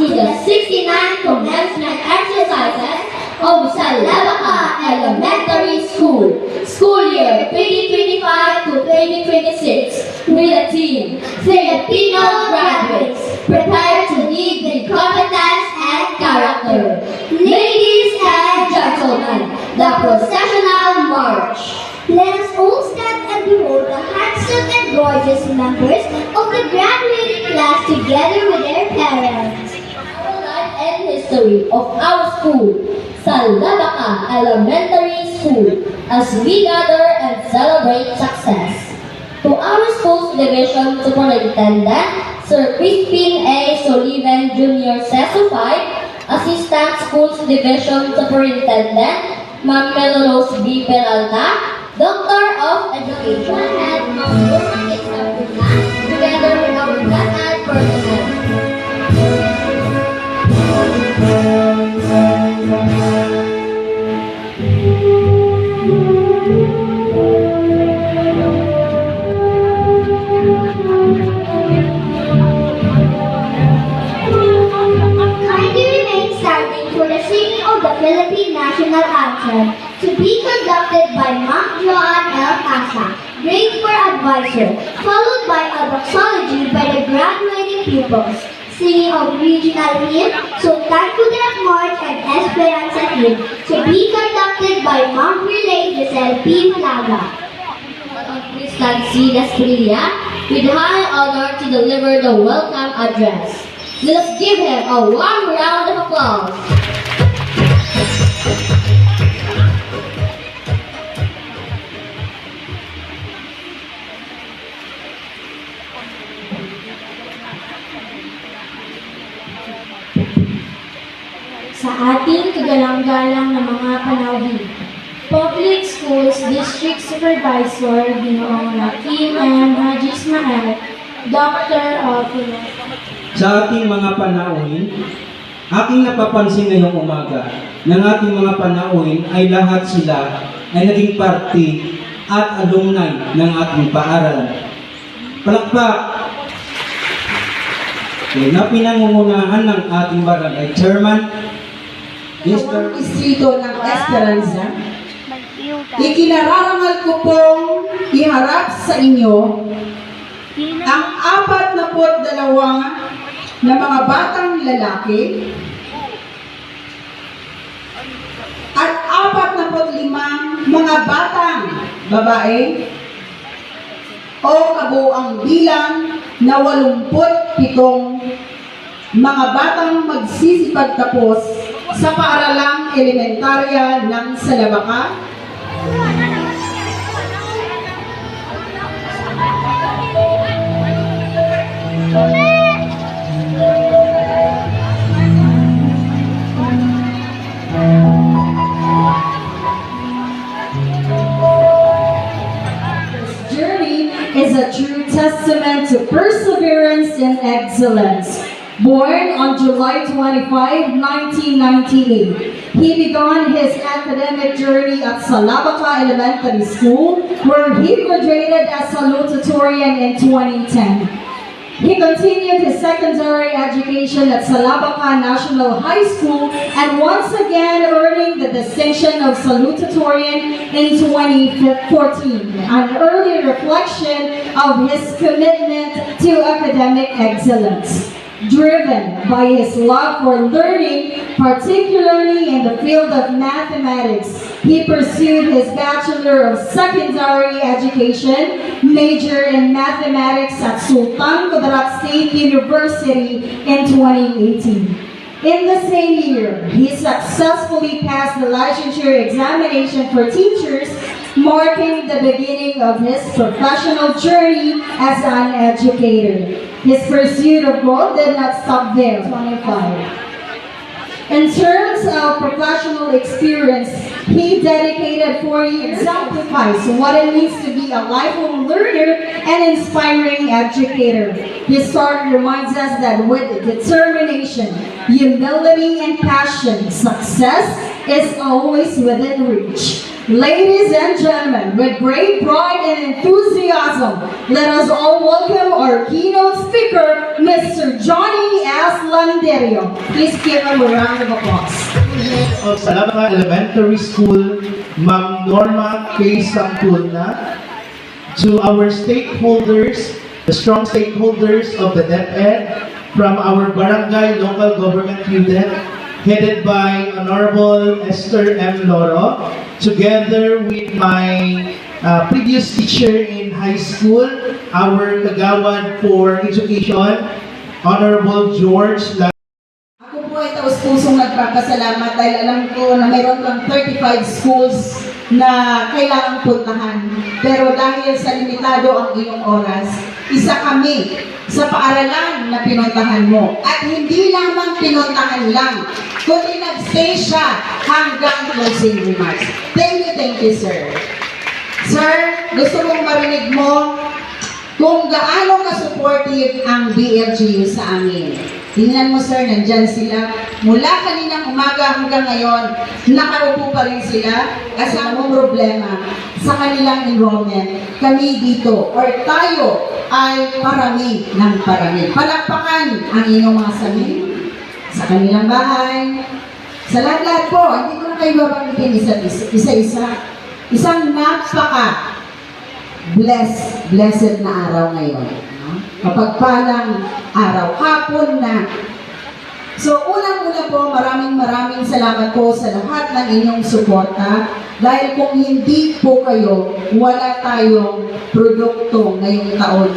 to the 69 commencement exercises of Salabaka Elementary School, school year 2025 to 2026, with a team, Filipino graduates, prepared to lead with competence and character. Ladies and gentlemen, the processional march. Let us all stand and behold the handsome and gorgeous members of the graduating class together with their parents. Our life and history of our school, Salabaka Elementary School, as we gather and celebrate success. To our school's division superintendent, Sir Crispin A. Sullivan Jr. CESO 5, Assistant Schools Division Superintendent, Ma'am Melrose B. Peralta, Doctor of Education, and Ma'am Lorna Isabella, together with our class and personnel. Kindly remain standing for the singing of the Philippine National Anthem, to be conducted by Ma'am Joanne L. Casa, grade 4 advisor, followed by a doxology by the graduating pupils, singing of regional hymn, Sultan Kudarat March and Esperanza Hymn, to be conducted by Ma'am Relay Giselle P. Malaga. Miss Nancy Lasprilla, with high honor to deliver the welcome address. Let us give him a warm round of applause. Sa ating kagalang-galang na mga panauhin, Public Schools District Supervisor Ginoong Joaquin M. Haji Ismael, Doctor of Sa ating mga panauhin, aking napapansin ngayong umaga ng ating mga panauhin ay lahat sila ay naging parte at alumni ng ating paaralan. Palakpak! Na pinangungunahan ng ating barangay chairman, Mr. Distrito ng Esperanza, ikinararangal ko pong iharap sa inyo ang 42 na mga batang lalaki at 45 mga batang babae o kabuang bilang na 87 mga batang magsisipagtapos sa paaralang elementarya ng Salabaka, This journey is a true testament to perseverance and excellence. Born on July 25, 1998, he began his academic journey at Salabaka Elementary School, where he graduated as salutatorian in 2010. He continued his secondary education at Salabaka National High School and once again earning the distinction of salutatorian in 2014, an early reflection of his commitment to academic excellence. Driven by his love for learning, particularly in the field of mathematics, he pursued his Bachelor of Secondary Education, major in mathematics at Sultan Kudarat State University in 2018. In the same year, he successfully passed the licensure examination for teachers, marking the beginning of his professional journey as an educator. His pursuit of growth did not stop there. 25. In terms of professional experience, he dedicated 4 years to exemplifies what it means to be a lifelong learner and inspiring educator. His story reminds us that with determination, humility, and passion, success is always within reach. Ladies and gentlemen, with great pride and enthusiasm, let us all welcome our keynote speaker, Mr. Johnny S. Landerio. Please give him a round of applause. Of Salamanca Elementary School, Ma'am Norma K. Sampulna, to our stakeholders, the strong stakeholders of the DepEd, from our Barangay Local Government Unit, headed by Honorable Esther M. Loro, together with my previous teacher in high school, our Kagawad for Education, Honorable George Ako po ay taus-pusong nagpapasalamat dahil alam ko na mayroon kang 35 schools na kailangang puntahan. Pero dahil sa limitado ang iyong oras, isa kami sa paaralan na pinuntahan mo. At hindi lamang pinuntahan lang, kundi nag-stay siya hanggang closing remarks. Thank you, sir. Sir, gusto mong marinig mo kung gaano ka-supportive ang BLGU sa amin. Tingnan mo sir, nandyan sila. Mula kaninang umaga hanggang ngayon, nakaupo pa rin sila kasi ang problema sa kanilang enrollment. Kami dito, or tayo, ay parami ng parami. Palakpakan ang inyong mga samin sa kanilang bahay. Sa lahat-lahat po, hindi ko na kayo babanggitin isa-isa. Isang blessed na araw ngayon. Kapagpalang araw, hapon na. So, unang-una po, maraming salamat po sa lahat ng inyong suporta. Dahil kung hindi po kayo, wala tayong produkto ngayong taon.